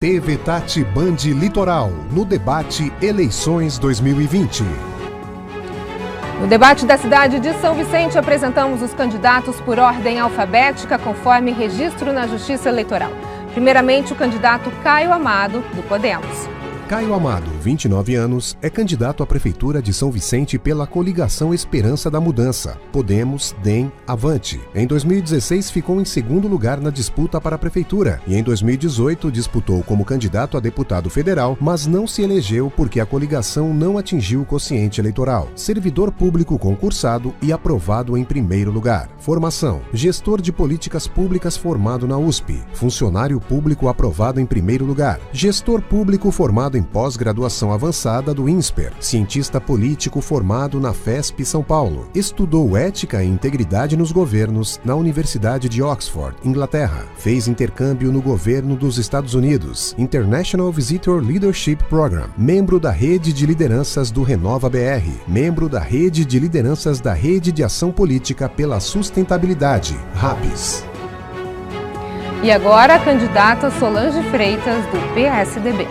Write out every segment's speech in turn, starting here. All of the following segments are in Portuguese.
TV Tati Band Litoral, no debate Eleições 2020. No debate da cidade de São Vicente, apresentamos os candidatos por ordem alfabética, conforme registro na Justiça Eleitoral. Primeiramente, o candidato Caio Amado, do Podemos. Caio Amado, 29 anos, é candidato à Prefeitura de São Vicente pela coligação Esperança da Mudança, Podemos, DEM, Avante. Em 2016, ficou em segundo lugar na disputa para a Prefeitura e em 2018 disputou como candidato a deputado federal, mas não se elegeu porque a coligação não atingiu o quociente eleitoral. Servidor público concursado e aprovado em primeiro lugar. Formação: gestor de políticas públicas formado na USP. Funcionário público aprovado em primeiro lugar. Gestor público formado em pós-graduação avançada do INSPER, cientista político formado na FESP São Paulo. Estudou ética e integridade nos governos na Universidade de Oxford, Inglaterra. Fez intercâmbio no governo dos Estados Unidos, International Visitor Leadership Program. Membro da Rede de Lideranças do Renova BR. Membro da Rede de Lideranças da Rede de Ação Política pela Sustentabilidade, RAPS. E agora a candidata Solange Freitas, do PSDB.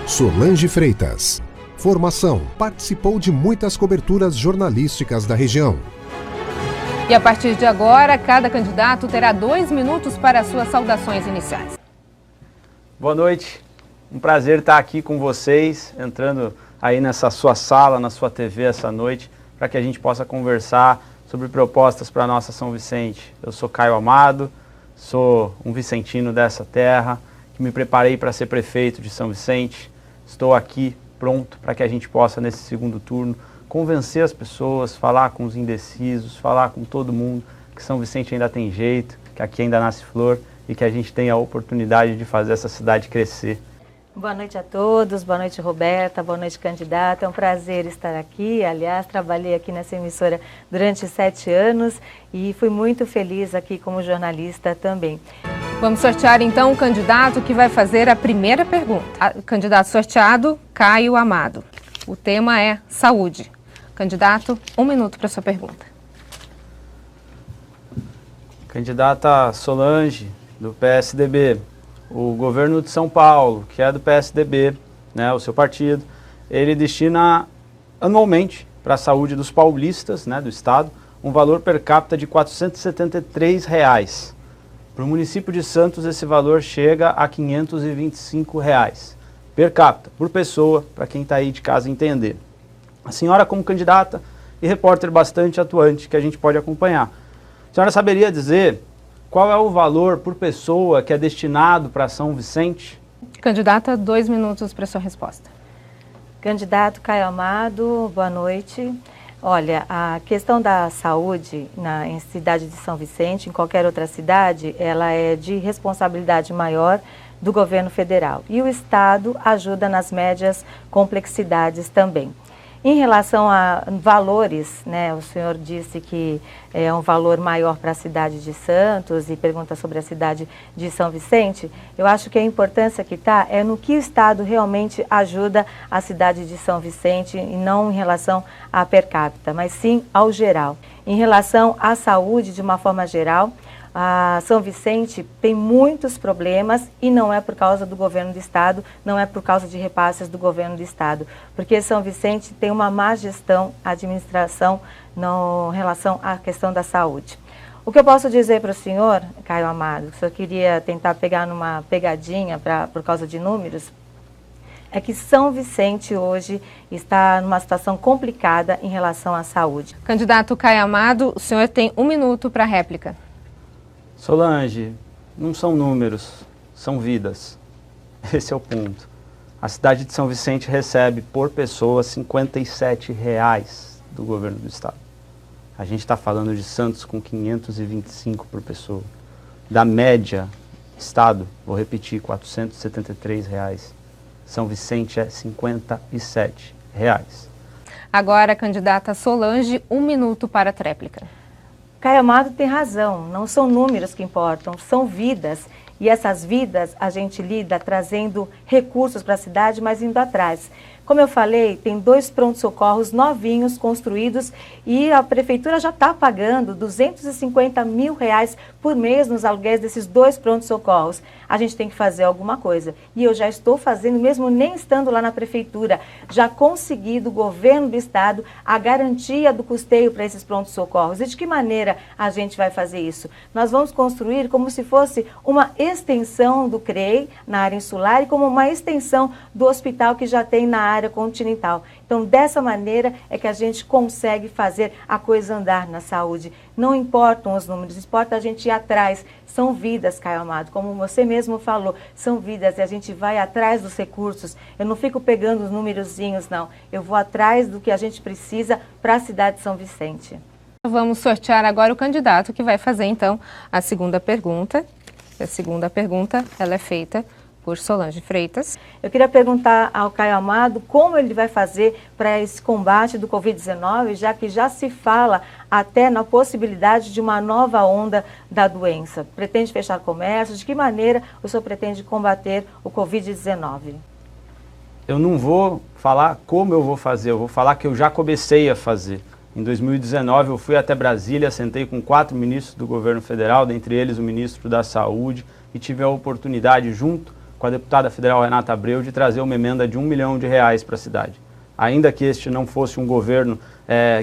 Solange Freitas. Formação: participou de muitas coberturas jornalísticas da região. E a partir de agora, cada candidato terá 2 minutos para suas saudações iniciais. Boa noite, um prazer estar aqui com vocês, entrando aí nessa sua sala, na sua TV essa noite, para que a gente possa conversar sobre propostas para a nossa São Vicente. Eu sou Caio Amado, sou um vicentino dessa terra, que me preparei para ser prefeito de São Vicente. Estou aqui pronto para que a gente possa, nesse segundo turno, convencer as pessoas, falar com os indecisos, falar com todo mundo que São Vicente ainda tem jeito, que aqui ainda nasce flor e que a gente tem a oportunidade de fazer essa cidade crescer. Boa noite a todos, boa noite Roberta, boa noite candidata, é um prazer estar aqui. Aliás, trabalhei aqui nessa emissora durante 7 anos e fui muito feliz aqui como jornalista também. Vamos sortear então o candidato que vai fazer a primeira pergunta. O candidato sorteado, Caio Amado. O tema é saúde. Candidato, 1 minuto para sua pergunta. Candidata Solange, do PSDB. O governo de São Paulo, que é do PSDB, né, o seu partido, ele destina anualmente para a saúde dos paulistas, né, do estado, um valor per capita de R$ 473. Para o município de Santos, esse valor chega a R$ 525 per capita, por pessoa, para quem está aí de casa entender. A senhora, como candidata e repórter bastante atuante, que a gente pode acompanhar, a senhora saberia dizer qual é o valor por pessoa que é destinado para São Vicente? Candidata, 2 minutos para sua resposta. Candidato Caio Amado, boa noite. Olha, a questão da saúde em cidade de São Vicente, em qualquer outra cidade, ela é de responsabilidade maior do governo federal. E o Estado ajuda nas médias complexidades também. Em relação a valores, né, o senhor disse que é um valor maior para a cidade de Santos e pergunta sobre a cidade de São Vicente. Eu acho que a importância que está é no que o Estado realmente ajuda a cidade de São Vicente e não em relação à per capita, mas sim ao geral. Em relação à saúde, de uma forma geral, a São Vicente tem muitos problemas e não é por causa do governo do estado, não é por causa de repasses do governo do estado, porque São Vicente tem uma má gestão, administração em relação à questão da saúde. O que eu posso dizer para o senhor, Caio Amado, que o senhor queria tentar pegar numa pegadinha por causa de números, é que São Vicente hoje está numa situação complicada em relação à saúde. Candidato Caio Amado, o senhor tem 1 minuto para a réplica. Solange, não são números, são vidas. Esse é o ponto. A cidade de São Vicente recebe por pessoa R$ 57 do governo do estado. A gente está falando de Santos com 525 por pessoa. Da média, estado, vou repetir, R$ 473. São Vicente é R$ 57. Agora, a candidata Solange, 1 minuto para a réplica. Caio Amado tem razão, não são números que importam, são vidas. E essas vidas a gente lida trazendo recursos para a cidade, mas indo atrás. Como eu falei, tem 2 prontos-socorros novinhos construídos e a prefeitura já está pagando R$250 mil por mês nos aluguéis desses 2 prontos-socorros. A gente tem que fazer alguma coisa. E eu já estou fazendo, mesmo nem estando lá na prefeitura, já consegui do governo do estado a garantia do custeio para esses prontos-socorros. E de que maneira a gente vai fazer isso? Nós vamos construir como se fosse uma extensão do CREI na área insular e como uma extensão do hospital que já tem na área continental. Então, dessa maneira é que a gente consegue fazer a coisa andar na saúde. Não importam os números, importa a gente ir atrás. São vidas, Caio Amado, como você mesmo falou, são vidas e a gente vai atrás dos recursos. Eu não fico pegando os numerozinhos, não. Eu vou atrás do que a gente precisa para a cidade de São Vicente. Vamos sortear agora o candidato que vai fazer, então, a segunda pergunta. A segunda pergunta, ela é feita por Solange Freitas. Eu queria perguntar ao Caio Amado como ele vai fazer para esse combate do Covid-19, já que já se fala até na possibilidade de uma nova onda da doença. Pretende fechar comércio? De que maneira o senhor pretende combater o Covid-19? Eu não vou falar como eu vou fazer, eu vou falar que eu já comecei a fazer. Em 2019 eu fui até Brasília, sentei com 4 ministros do governo federal, dentre eles o ministro da Saúde, e tive a oportunidade, junto com a deputada federal Renata Abreu, de trazer uma emenda de R$1 milhão para a cidade. Ainda que este não fosse um governo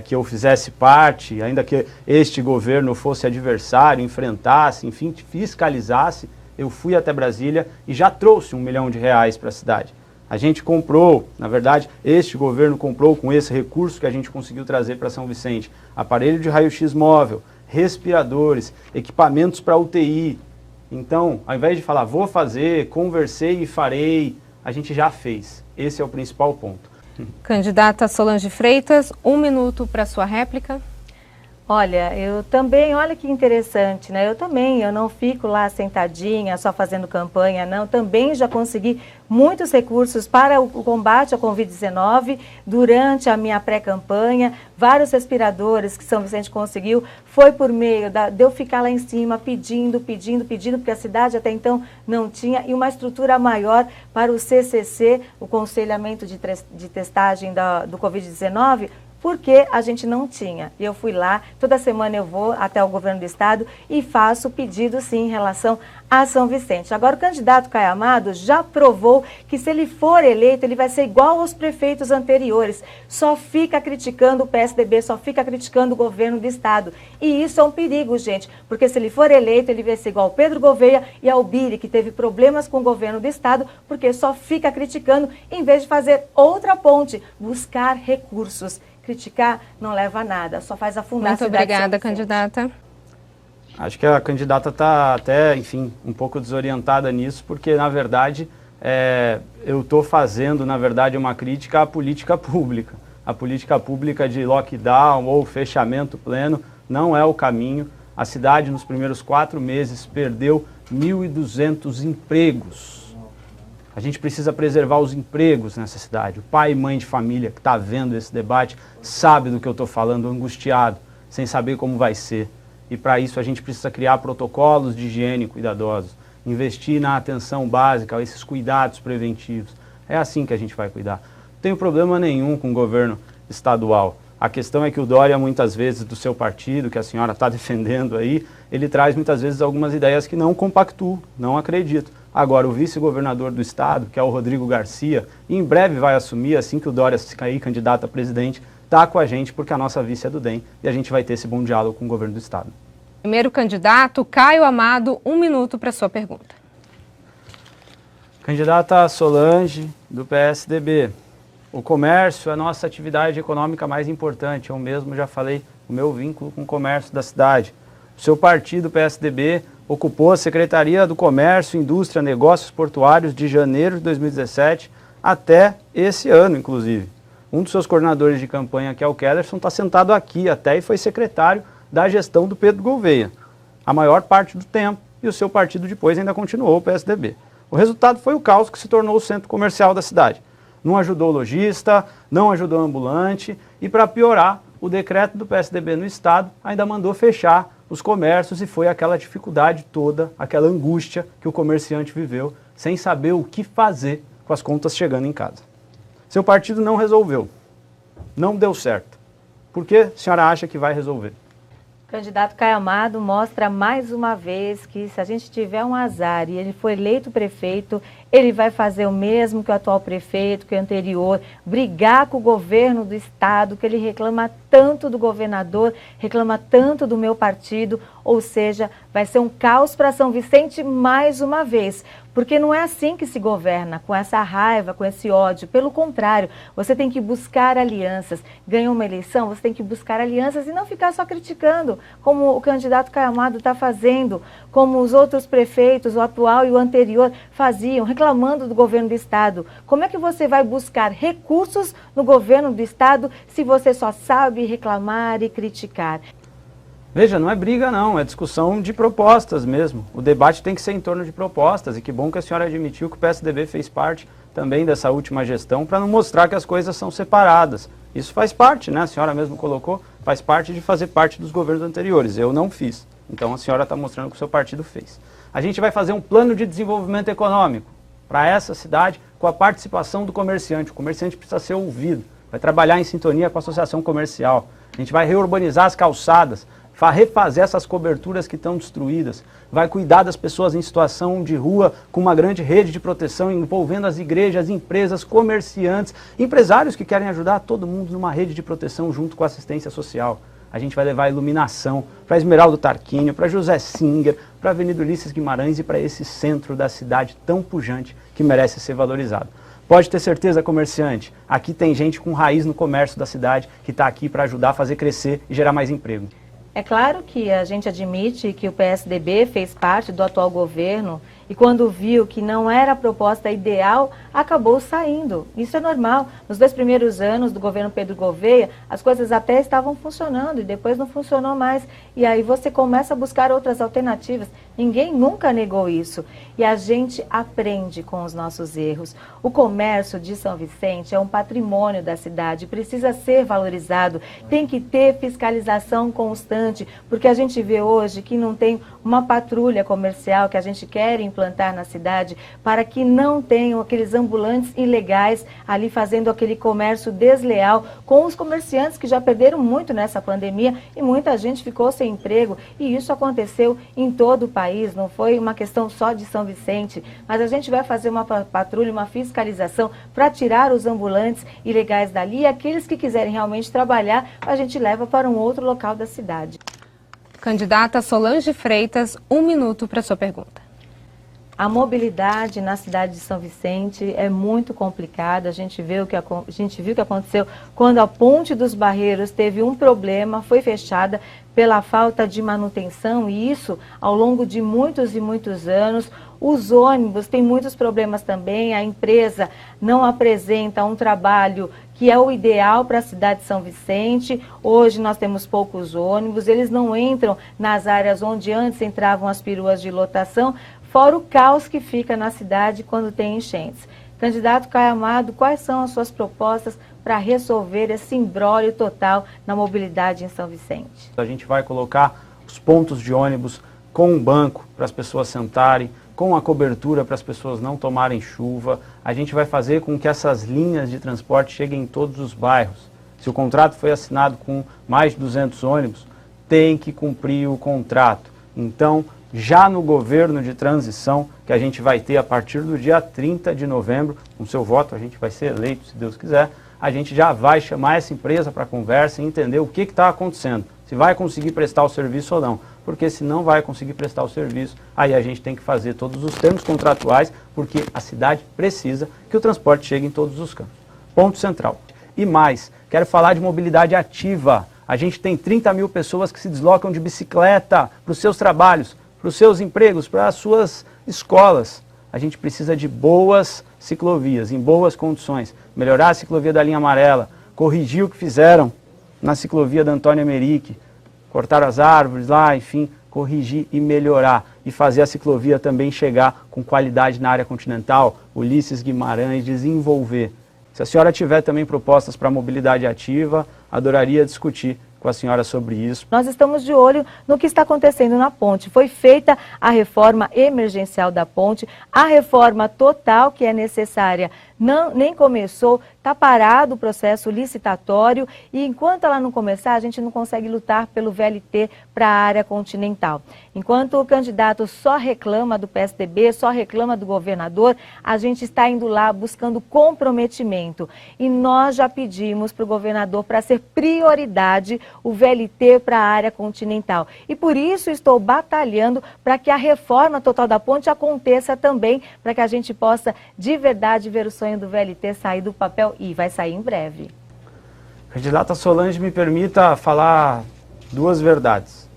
que eu fizesse parte, ainda que este governo fosse adversário, enfrentasse, enfim, fiscalizasse, eu fui até Brasília e já trouxe R$1 milhão para a cidade. A gente comprou, na verdade, este governo comprou com esse recurso que a gente conseguiu trazer para São Vicente, aparelho de raio-x móvel, respiradores, equipamentos para UTI. Então, ao invés de falar, vou fazer, conversei e farei, a gente já fez. Esse é o principal ponto. Candidata Solange Freitas, 1 minuto para sua réplica. Olha, eu também, olha que interessante, né? Eu não fico lá sentadinha, só fazendo campanha, não. Também já consegui muitos recursos para o combate à Covid-19 durante a minha pré-campanha. Vários respiradores que São Vicente conseguiu, foi por meio de eu ficar lá em cima pedindo, porque a cidade até então não tinha, e uma estrutura maior para o CCC, o Conselhamento de Testagem do Covid-19, porque a gente não tinha. Eu fui lá, toda semana eu vou até o governo do estado e faço pedido sim em relação a São Vicente. Agora o candidato Caio Amado já provou que se ele for eleito, ele vai ser igual aos prefeitos anteriores. Só fica criticando o PSDB, só fica criticando o governo do estado. E isso é um perigo, gente, porque se ele for eleito, ele vai ser igual ao Pedro Gouveia e ao Biri, que teve problemas com o governo do estado, porque só fica criticando em vez de fazer outra ponte, buscar recursos. Criticar não leva a nada, só faz afundar a cidade. Muito obrigada, candidata. Acho que a candidata está até, enfim, um pouco desorientada nisso, porque, na verdade, eu estou fazendo, na verdade, uma crítica à política pública. A política pública de lockdown ou fechamento pleno não é o caminho. A cidade, nos primeiros 4 meses, perdeu 1.200 empregos. A gente precisa preservar os empregos nessa cidade. O pai e mãe de família que está vendo esse debate sabe do que eu estou falando, angustiado, sem saber como vai ser. E para isso a gente precisa criar protocolos de higiene cuidadosos, investir na atenção básica, esses cuidados preventivos. É assim que a gente vai cuidar. Não tenho problema nenhum com o governo estadual. A questão é que o Dória, muitas vezes, do seu partido, que a senhora está defendendo aí, ele traz muitas vezes algumas ideias que não compactuo, não acredito. Agora, o vice-governador do estado, que é o Rodrigo Garcia, em breve vai assumir, assim que o Dória se cair candidato a presidente, está com a gente, porque a nossa vice é do DEM, e a gente vai ter esse bom diálogo com o governo do estado. Primeiro candidato, Caio Amado, 1 minuto para sua pergunta. Candidata Solange, do PSDB. O comércio é a nossa atividade econômica mais importante. Eu mesmo já falei o meu vínculo com o comércio da cidade. O seu partido, PSDB, ocupou a Secretaria do Comércio, Indústria, Negócios Portuários de janeiro de 2017 até esse ano, inclusive. Um dos seus coordenadores de campanha, que é o Kellerson, está sentado aqui até e foi secretário da gestão do Pedro Gouveia, a maior parte do tempo, e o seu partido depois ainda continuou, o PSDB. O resultado foi o caos que se tornou o centro comercial da cidade. Não ajudou o lojista, não ajudou o ambulante e, para piorar, o decreto do PSDB no Estado ainda mandou fechar os comércios e foi aquela dificuldade toda, aquela angústia que o comerciante viveu, sem saber o que fazer com as contas chegando em casa. Seu partido não resolveu, não deu certo. Por que a senhora acha que vai resolver? O candidato Caio Amado mostra mais uma vez que se a gente tiver um azar e ele for eleito prefeito, ele vai fazer o mesmo que o atual prefeito, que o anterior, brigar com o governo do estado, que ele reclama tanto do governador, reclama tanto do meu partido, ou seja, vai ser um caos para São Vicente mais uma vez. Porque não é assim que se governa, com essa raiva, com esse ódio. Pelo contrário, você tem que buscar alianças. Ganhou uma eleição, você tem que buscar alianças e não ficar só criticando, como o candidato Caio Amado está fazendo, como os outros prefeitos, o atual e o anterior, faziam, reclamando do governo do estado. Como é que você vai buscar recursos no governo do estado se você só sabe reclamar e criticar? Veja, não é briga não, é discussão de propostas mesmo. O debate tem que ser em torno de propostas e que bom que a senhora admitiu que o PSDB fez parte também dessa última gestão para não mostrar que as coisas são separadas. Isso faz parte, né? A senhora mesmo colocou, faz parte de fazer parte dos governos anteriores. Eu não fiz. Então a senhora está mostrando que o seu partido fez. A gente vai fazer um plano de desenvolvimento econômico para essa cidade com a participação do comerciante. O comerciante precisa ser ouvido, vai trabalhar em sintonia com a associação comercial. A gente vai reurbanizar as calçadas, refazer essas coberturas que estão destruídas, vai cuidar das pessoas em situação de rua com uma grande rede de proteção envolvendo as igrejas, empresas, comerciantes, empresários que querem ajudar todo mundo numa rede de proteção junto com a assistência social. A gente vai levar iluminação para Esmeraldo Tarquínio, para José Singer, para a Avenida Ulisses Guimarães e para esse centro da cidade tão pujante que merece ser valorizado. Pode ter certeza, comerciante, aqui tem gente com raiz no comércio da cidade que está aqui para ajudar a fazer crescer e gerar mais emprego. É claro que a gente admite que o PSDB fez parte do atual governo e quando viu que não era a proposta ideal, acabou saindo. Isso é normal. Nos 2 primeiros anos do governo Pedro Gouveia, as coisas até estavam funcionando e depois não funcionou mais. E aí você começa a buscar outras alternativas. Ninguém nunca negou isso. E a gente aprende com os nossos erros. O comércio de São Vicente é um patrimônio da cidade, precisa ser valorizado, tem que ter fiscalização constante, porque a gente vê hoje que não tem uma patrulha comercial que a gente quer implantar na cidade para que não tenham aqueles ambulantes ilegais ali fazendo aquele comércio desleal com os comerciantes que já perderam muito nessa pandemia e muita gente ficou sem emprego e isso aconteceu em todo o país, não foi uma questão só de São Vicente, mas a gente vai fazer uma patrulha, uma fiscalização para tirar os ambulantes ilegais dali e aqueles que quiserem realmente trabalhar, a gente leva para um outro local da cidade. Candidata Solange Freitas, 1 minuto para sua pergunta. A mobilidade na cidade de São Vicente é muito complicada. A gente viu o que aconteceu quando a Ponte dos Barreiros teve um problema, foi fechada pela falta de manutenção e isso ao longo de muitos e muitos anos. Os ônibus têm muitos problemas também, a empresa não apresenta um trabalho que é o ideal para a cidade de São Vicente. Hoje nós temos poucos ônibus, eles não entram nas áreas onde antes entravam as peruas de lotação, fora o caos que fica na cidade quando tem enchentes. Candidato Caio Amado, quais são as suas propostas para resolver esse imbróglio total na mobilidade em São Vicente? A gente vai colocar os pontos de ônibus com um banco para as pessoas sentarem, com a cobertura para as pessoas não tomarem chuva. A gente vai fazer com que essas linhas de transporte cheguem em todos os bairros. Se o contrato foi assinado com mais de 200 ônibus, tem que cumprir o contrato. Então, já no governo de transição, que a gente vai ter a partir do dia 30 de novembro, com seu voto, a gente vai ser eleito, se Deus quiser, a gente já vai chamar essa empresa para conversa e entender o que está acontecendo, se vai conseguir prestar o serviço ou não. Porque se não vai conseguir prestar o serviço, aí a gente tem que fazer todos os termos contratuais, porque a cidade precisa que o transporte chegue em todos os campos. Ponto central. E mais, quero falar de mobilidade ativa. A gente tem 30 mil pessoas que se deslocam de bicicleta para os seus trabalhos, para os seus empregos, para as suas escolas. A gente precisa de boas ciclovias, em boas condições. Melhorar a ciclovia da linha amarela, corrigir o que fizeram na ciclovia da Antônio Emerick, cortar as árvores lá, enfim, corrigir e melhorar. E fazer a ciclovia também chegar com qualidade na área continental, Ulisses Guimarães, desenvolver. Se a senhora tiver também propostas para mobilidade ativa, adoraria discutir com a senhora sobre isso. Nós estamos de olho no que está acontecendo na ponte. Foi feita a reforma emergencial da ponte, a reforma total que é necessária nem começou, está parado o processo licitatório e enquanto ela não começar, a gente não consegue lutar pelo VLT para a área continental. Enquanto o candidato só reclama do PSDB, só reclama do governador, a gente está indo lá buscando comprometimento. E nós já pedimos para o governador para ser prioridade o VLT para a área continental. E por isso estou batalhando para que a reforma total da ponte aconteça também, para que a gente possa de verdade ver o sonho do VLT sair do papel e vai sair em breve. Candidata Solange, me permita falar duas verdades.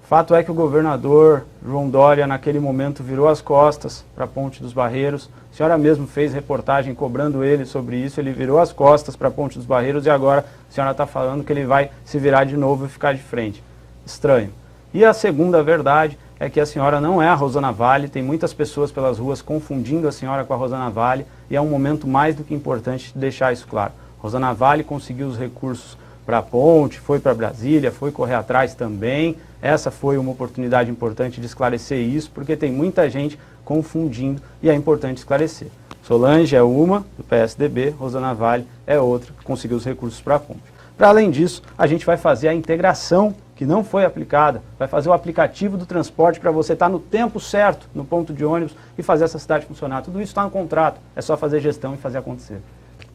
Fato é que o governador João Dória, naquele momento, virou as costas para a Ponte dos Barreiros. A senhora mesmo fez reportagem cobrando ele sobre isso, ele virou as costas para a Ponte dos Barreiros e agora a senhora está falando que ele vai se virar de novo e ficar de frente. Estranho. E a segunda verdade é que a senhora não é a Rosana Vale, tem muitas pessoas pelas ruas confundindo a senhora com a Rosana Vale e é um momento mais do que importante de deixar isso claro. Rosana Vale conseguiu os recursos para a ponte, foi para Brasília, foi correr atrás também. Essa foi uma oportunidade importante de esclarecer isso, porque tem muita gente confundindo e é importante esclarecer. Solange é uma, do PSDB, Rosana Vale é outra, que conseguiu os recursos para a ponte. Para além disso, a gente vai fazer a integração que não foi aplicada, vai fazer o aplicativo do transporte para você estar no tempo certo, no ponto de ônibus e fazer essa cidade funcionar. Tudo isso está no contrato, é só fazer gestão e fazer acontecer.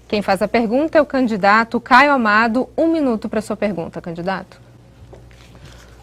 Quem faz a pergunta é o candidato Caio Amado. 1 minuto para a sua pergunta, candidato.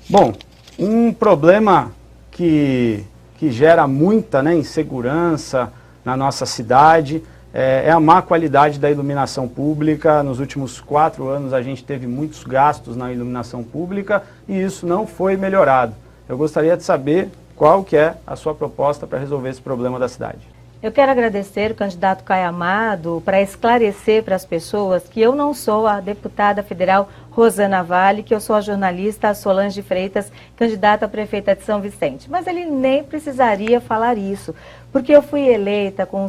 Bom, um problema que gera muita insegurança na nossa cidade é a má qualidade da iluminação pública. Nos últimos 4 anos a gente teve muitos gastos na iluminação pública e isso não foi melhorado. Eu gostaria de saber qual que é a sua proposta para resolver esse problema da cidade. Eu quero agradecer o candidato Caio Amado para esclarecer para as pessoas que eu não sou a deputada federal Rosana Vale, que eu sou a jornalista Solange Freitas, candidata a prefeita de São Vicente. Mas ele nem precisaria falar isso, porque eu fui eleita com,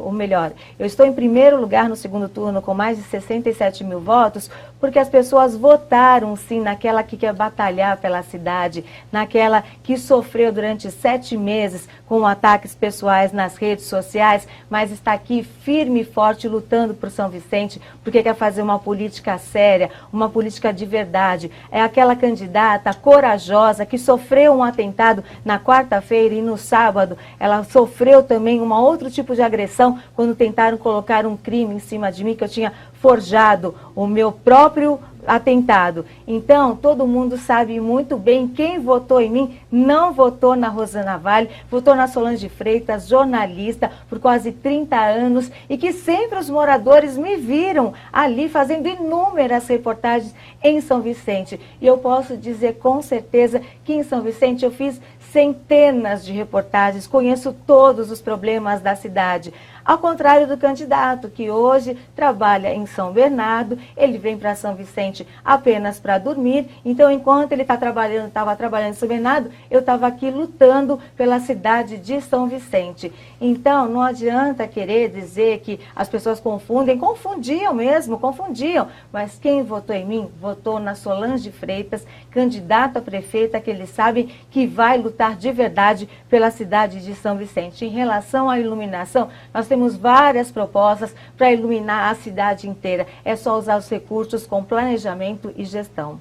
ou melhor, eu estou em primeiro lugar no segundo turno com mais de 67 mil votos, porque as pessoas votaram sim naquela que quer batalhar pela cidade, naquela que sofreu durante 7 meses com ataques pessoais nas redes sociais, mas está aqui firme e forte lutando por São Vicente, porque quer fazer uma política séria, uma política de verdade. É aquela candidata corajosa que sofreu um atentado na quarta-feira e no sábado ela sofreu também um outro tipo de agressão quando tentaram colocar um crime em cima de mim, que eu tinha forjado o meu próprio atentado. Então, todo mundo sabe muito bem quem votou em mim, não votou na Rosana Vale, votou na Solange Freitas, jornalista por quase 30 anos e que sempre os moradores me viram ali fazendo inúmeras reportagens em São Vicente. E eu posso dizer com certeza que em São Vicente eu fiz centenas de reportagens, conheço todos os problemas da cidade. Ao contrário do candidato, que hoje trabalha em São Bernardo, ele vem para São Vicente apenas para dormir. Então, enquanto ele estava trabalhando em São Bernardo, eu estava aqui lutando pela cidade de São Vicente. Então, não adianta querer dizer que as pessoas confundem, confundiam mesmo, confundiam. Mas quem votou em mim, votou na Solange Freitas, candidata a prefeita, que eles sabem que vai lutar de verdade pela cidade de São Vicente. Em relação à iluminação, nós temos várias propostas para iluminar a cidade inteira. É só usar os recursos com planejamento e gestão.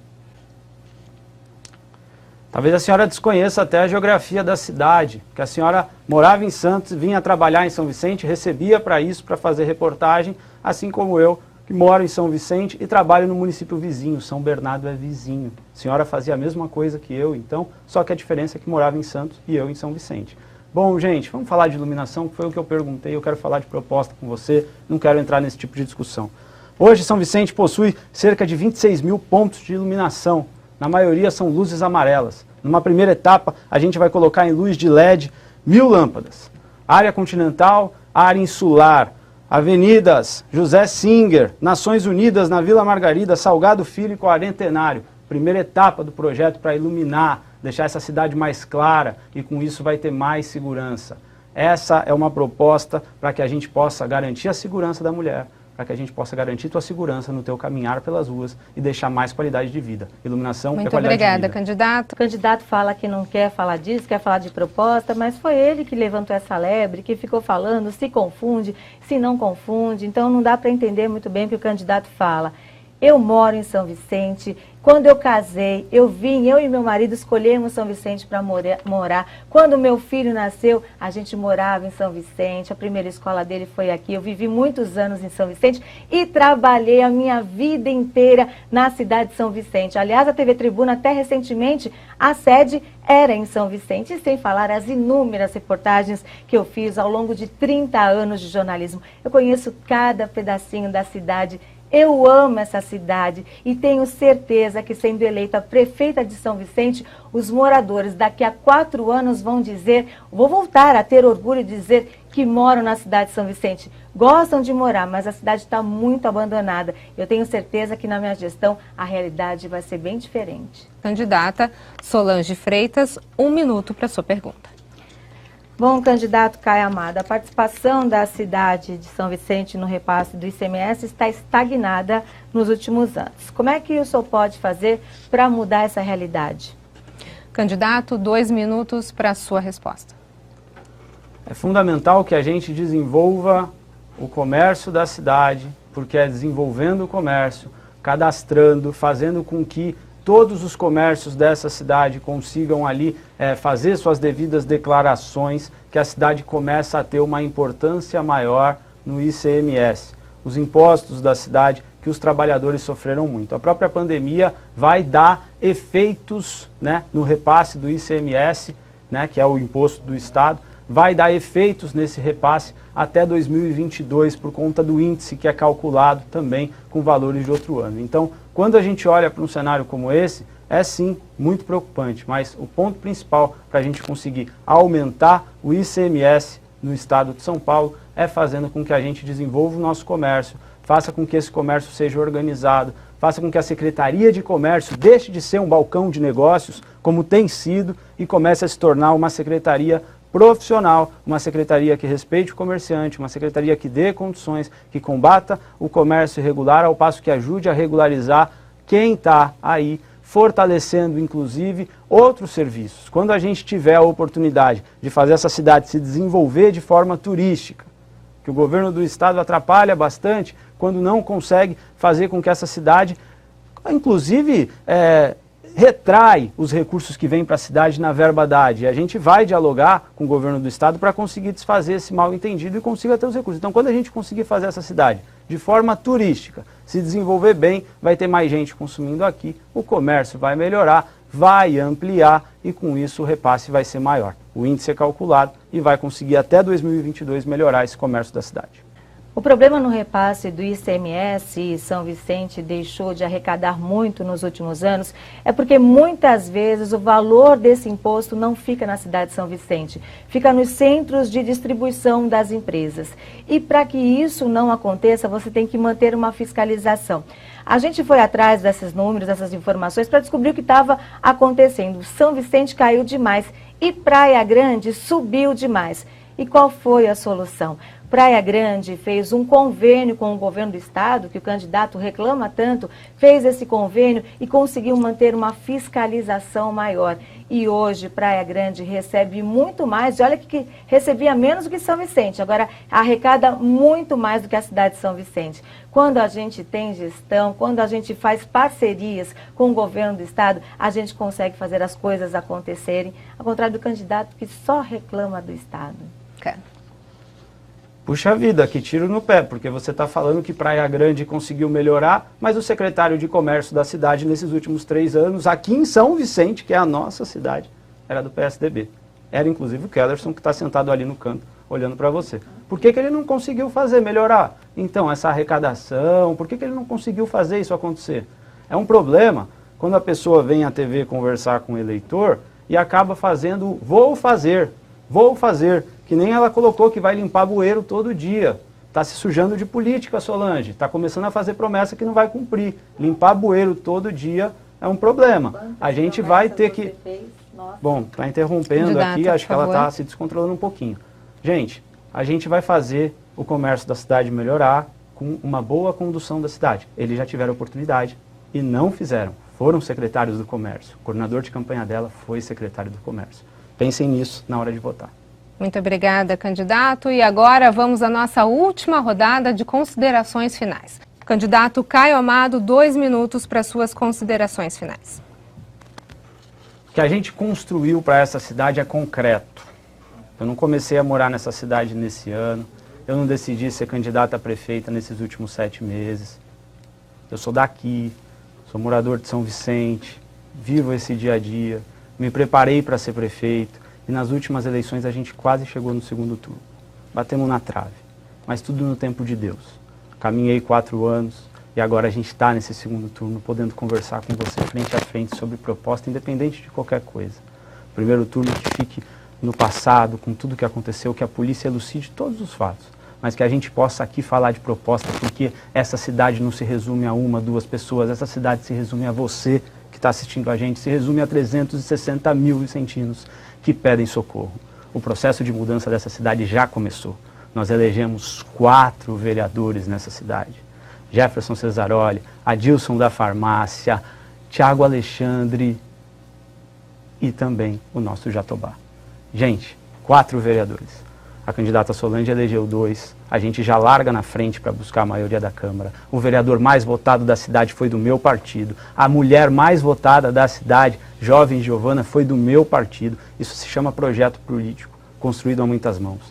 Talvez a senhora desconheça até a geografia da cidade, que a senhora morava em Santos, vinha trabalhar em São Vicente, recebia para isso, para fazer reportagem, assim como eu, que moro em São Vicente e trabalho no município vizinho. São Bernardo é vizinho. A senhora fazia a mesma coisa que eu, então, só que a diferença é que morava em Santos e eu em São Vicente. Bom, gente, vamos falar de iluminação, que foi o que eu perguntei, eu quero falar de proposta com você, não quero entrar nesse tipo de discussão. Hoje, São Vicente possui cerca de 26 mil pontos de iluminação, na maioria são luzes amarelas. Numa primeira etapa, a gente vai colocar em luz de LED 1000 lâmpadas. Área continental, área insular, avenidas José Singer, Nações Unidas na Vila Margarida, Salgado Filho e Quarentenário. Primeira etapa do projeto para iluminar, deixar essa cidade mais clara e com isso vai ter mais segurança. Essa é uma proposta para que a gente possa garantir a segurança da mulher, para que a gente possa garantir tua segurança no teu caminhar pelas ruas e deixar mais qualidade de vida. Iluminação é qualidade de vida. Muito obrigada, candidato. O candidato fala que não quer falar disso, quer falar de proposta, mas foi ele que levantou essa lebre, que ficou falando, se confunde, se não confunde. Então não dá para entender muito bem o que o candidato fala. Eu moro em São Vicente. Quando eu casei, eu e meu marido escolhemos São Vicente para morar. Quando meu filho nasceu, a gente morava em São Vicente. A primeira escola dele foi aqui. Eu vivi muitos anos em São Vicente e trabalhei a minha vida inteira na cidade de São Vicente. Aliás, a TV Tribuna, até recentemente, a sede era em São Vicente. E sem falar as inúmeras reportagens que eu fiz ao longo de 30 anos de jornalismo. Eu conheço cada pedacinho da cidade. Eu amo essa cidade e tenho certeza que, sendo eleita prefeita de São Vicente, os moradores daqui a 4 anos vão vou voltar a ter orgulho de dizer que moram na cidade de São Vicente. Gostam de morar, mas a cidade está muito abandonada. Eu tenho certeza que na minha gestão a realidade vai ser bem diferente. Candidata Solange Freitas, 1 minuto para sua pergunta. Bom, candidato Caio Amado, a participação da cidade de São Vicente no repasse do ICMS está estagnada nos últimos anos. Como é que o senhor pode fazer para mudar essa realidade? Candidato, 2 minutos para a sua resposta. É fundamental que a gente desenvolva o comércio da cidade, porque é desenvolvendo o comércio, cadastrando, fazendo com que todos os comércios dessa cidade consigam ali fazer suas devidas declarações, que a cidade começa a ter uma importância maior no ICMS. Os impostos da cidade que os trabalhadores sofreram muito. A própria pandemia vai dar efeitos, né, no repasse do ICMS, né, que é o imposto do Estado, vai dar efeitos nesse repasse até 2022 por conta do índice que é calculado também com valores de outro ano. Então, quando a gente olha para um cenário como esse, é sim muito preocupante, mas o ponto principal para a gente conseguir aumentar o ICMS no estado de São Paulo é fazendo com que a gente desenvolva o nosso comércio, faça com que esse comércio seja organizado, faça com que a Secretaria de Comércio deixe de ser um balcão de negócios, como tem sido, e comece a se tornar uma secretaria profissional, uma secretaria que respeite o comerciante, uma secretaria que dê condições, que combata o comércio irregular, ao passo que ajude a regularizar quem está aí, fortalecendo inclusive outros serviços. Quando a gente tiver a oportunidade de fazer essa cidade se desenvolver de forma turística, que o governo do estado atrapalha bastante quando não consegue fazer com que essa cidade, inclusive, retrai os recursos que vêm para a cidade na verba Haddad. E a gente vai dialogar com o governo do estado para conseguir desfazer esse mal entendido e consiga ter os recursos. Então, quando a gente conseguir fazer essa cidade de forma turística, se desenvolver bem, vai ter mais gente consumindo aqui, o comércio vai melhorar, vai ampliar e com isso o repasse vai ser maior. O índice é calculado e vai conseguir até 2022 melhorar esse comércio da cidade. O problema no repasse do ICMS, São Vicente deixou de arrecadar muito nos últimos anos, é porque muitas vezes o valor desse imposto não fica na cidade de São Vicente, fica nos centros de distribuição das empresas. E para que isso não aconteça, você tem que manter uma fiscalização. A gente foi atrás desses números, dessas informações, para descobrir o que estava acontecendo. São Vicente caiu demais e Praia Grande subiu demais. E qual foi a solução? Praia Grande fez um convênio com o governo do estado, que o candidato reclama tanto, fez esse convênio e conseguiu manter uma fiscalização maior. E hoje Praia Grande recebe muito mais, olha que recebia menos do que São Vicente, agora arrecada muito mais do que a cidade de São Vicente. Quando a gente tem gestão, quando a gente faz parcerias com o governo do estado, a gente consegue fazer as coisas acontecerem, ao contrário do candidato que só reclama do estado. Puxa vida, que tiro no pé, porque você está falando que Praia Grande conseguiu melhorar, mas o secretário de comércio da cidade nesses últimos 3 anos, aqui em São Vicente, que é a nossa cidade, era do PSDB. Era inclusive o Kellerson, que está sentado ali no canto, olhando para você. Por que ele não conseguiu melhorar? Então, essa arrecadação, por que ele não conseguiu fazer isso acontecer? É um problema quando a pessoa vem à TV conversar com o eleitor e acaba fazendo, vou fazer, que nem ela colocou que vai limpar bueiro todo dia. Está se sujando de política, Solange. Está começando a fazer promessa que não vai cumprir. Limpar bueiro todo dia é um problema. A gente vai ter que... Bom, está interrompendo aqui, acho que ela está se descontrolando um pouquinho. Gente, a gente vai fazer o comércio da cidade melhorar, com uma boa condução da cidade. Eles já tiveram oportunidade e não fizeram. Foram secretários do comércio. O coordenador de campanha dela foi secretário do comércio. Pensem nisso na hora de votar. Muito obrigada, candidato. E agora vamos à nossa última rodada de considerações finais. Candidato Caio Amado, 2 minutos para suas considerações finais. O que a gente construiu para essa cidade é concreto. Eu não comecei a morar nessa cidade nesse ano. Eu não decidi ser candidato a prefeita nesses últimos 7 meses. Eu sou daqui, sou morador de São Vicente, vivo esse dia a dia, me preparei para ser prefeito e nas últimas eleições a gente quase chegou no segundo turno. Batemos na trave, mas tudo no tempo de Deus. Caminhei 4 anos e agora a gente está nesse segundo turno podendo conversar com você frente a frente sobre proposta, independente de qualquer coisa. Primeiro turno que fique no passado, com tudo que aconteceu, que a polícia elucide todos os fatos, mas que a gente possa aqui falar de proposta, porque essa cidade não se resume a 1, 2 pessoas, essa cidade se resume a você que está assistindo a gente, se resume a 360 mil vicentinos que pedem socorro. O processo de mudança dessa cidade já começou. Nós elegemos 4 vereadores nessa cidade. Jefferson Cesaroli, Adilson da Farmácia, Tiago Alexandre e também o nosso Jatobá. Gente, 4 vereadores. A candidata Solange elegeu 2, a gente já larga na frente para buscar a maioria da Câmara. O vereador mais votado da cidade foi do meu partido. A mulher mais votada da cidade, jovem Giovana, foi do meu partido. Isso se chama projeto político, construído a muitas mãos.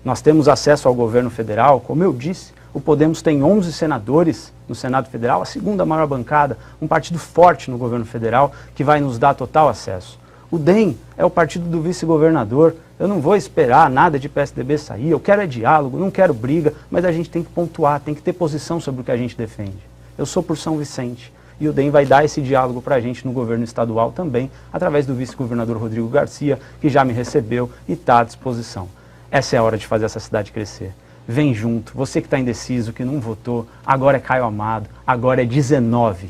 Nós temos acesso ao governo federal, como eu disse, o Podemos tem 11 senadores no Senado Federal, a segunda maior bancada, um partido forte no governo federal que vai nos dar total acesso. O DEM é o partido do vice-governador. Eu não vou esperar nada de PSDB sair, eu quero é diálogo, não quero briga, mas a gente tem que pontuar, tem que ter posição sobre o que a gente defende. Eu sou por São Vicente e o DEM vai dar esse diálogo para a gente no governo estadual também, através do vice-governador Rodrigo Garcia, que já me recebeu e está à disposição. Essa é a hora de fazer essa cidade crescer. Vem junto, você que está indeciso, que não votou, agora é Caio Amado, agora é 19.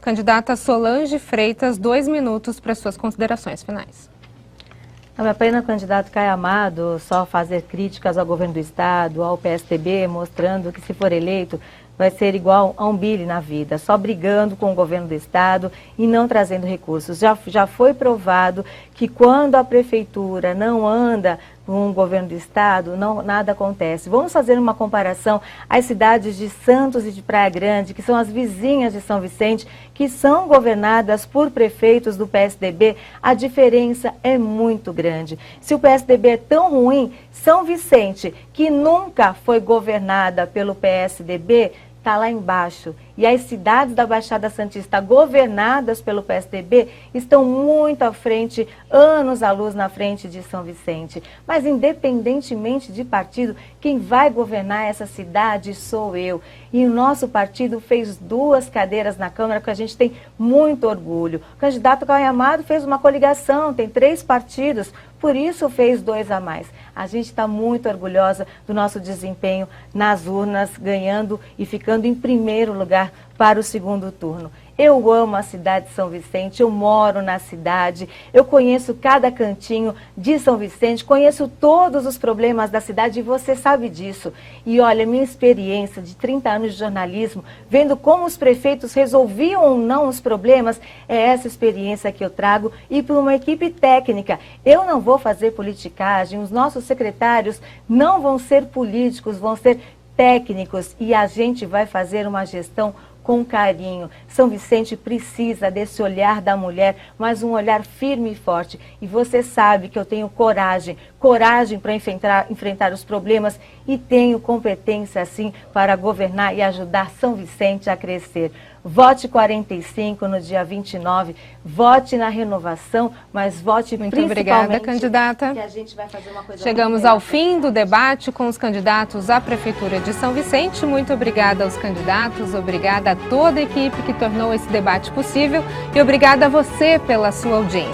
Candidata Solange Freitas, 2 minutos para suas considerações finais. Não é apenas o candidato Caio Amado só fazer críticas ao governo do estado, ao PSDB, mostrando que se for eleito vai ser igual a um Billy na vida, só brigando com o governo do estado e não trazendo recursos. Já foi provado que quando a prefeitura não anda com o governo do estado, nada acontece. Vamos fazer uma comparação às cidades de Santos e de Praia Grande, que são as vizinhas de São Vicente, que são governadas por prefeitos do PSDB. A diferença é muito grande. Se o PSDB é tão ruim, São Vicente, que nunca foi governada pelo PSDB, está lá embaixo. E as cidades da Baixada Santista governadas pelo PSDB estão muito à frente, anos à luz na frente de São Vicente. Mas independentemente de partido, quem vai governar essa cidade sou eu. E o nosso partido fez 2 cadeiras na Câmara, que a gente tem muito orgulho. O candidato Caio Amado fez uma coligação, tem 3 partidos, por isso fez 2 a mais. A gente está muito orgulhosa do nosso desempenho nas urnas, ganhando e ficando em primeiro lugar para o segundo turno. Eu amo a cidade de São Vicente, eu moro na cidade, eu conheço cada cantinho de São Vicente, conheço todos os problemas da cidade e você sabe disso. E olha, minha experiência de 30 anos de jornalismo, vendo como os prefeitos resolviam ou não os problemas, é essa experiência que eu trago e para uma equipe técnica. Eu não vou fazer politicagem, os nossos secretários não vão ser políticos, vão ser técnicos e a gente vai fazer uma gestão com carinho. São Vicente precisa desse olhar da mulher, mas um olhar firme e forte. E você sabe que eu tenho coragem para enfrentar os problemas e tenho competência, sim, para governar e ajudar São Vicente a crescer. Vote 45 no dia 29, vote na renovação, mas vote muito principalmente... Muito obrigada, candidata. Que a gente vai fazer uma coisa. Chegamos ao fim do debate com os candidatos à Prefeitura de São Vicente. Muito obrigada aos candidatos, obrigada a toda a equipe que tornou esse debate possível e obrigada a você pela sua audiência.